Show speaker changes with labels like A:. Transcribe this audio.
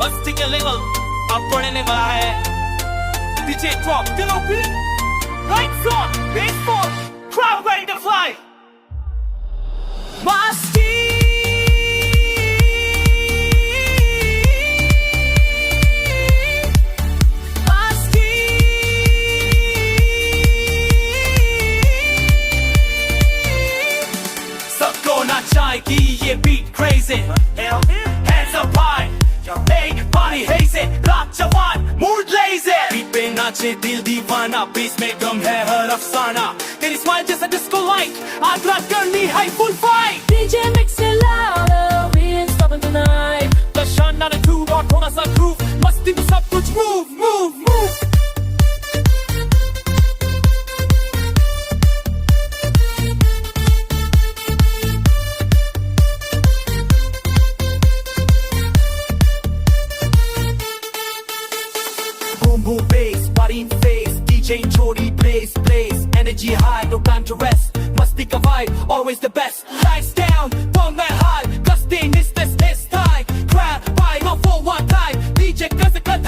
A: मस्ती का लेवल अब बढ़ने वाला है। DJ drop, still open. Lights on, bass on, crowd ready to fly. मस्ती कि ये beat crazy, hands up high, make body hazy, रात जवान, mood lazy, beat पे नाचे दिल दीवाना, beats में गम है हर अफसाना, तेरी smile जैसा disco light, आज रात करनी है full fight.
B: DJ mix it louder, we ain't stopping tonight.
A: The shine on a tube और थोड़ा सा groove, मस्ती में सब कुछ move, move, move. Boom bass, body in face, DJ Chori plays, energy high, no time to rest, masti ka vibe, always the best, lights down, don't let high, gusting is this time, crowd vibe, no for one time, DJ cause it cut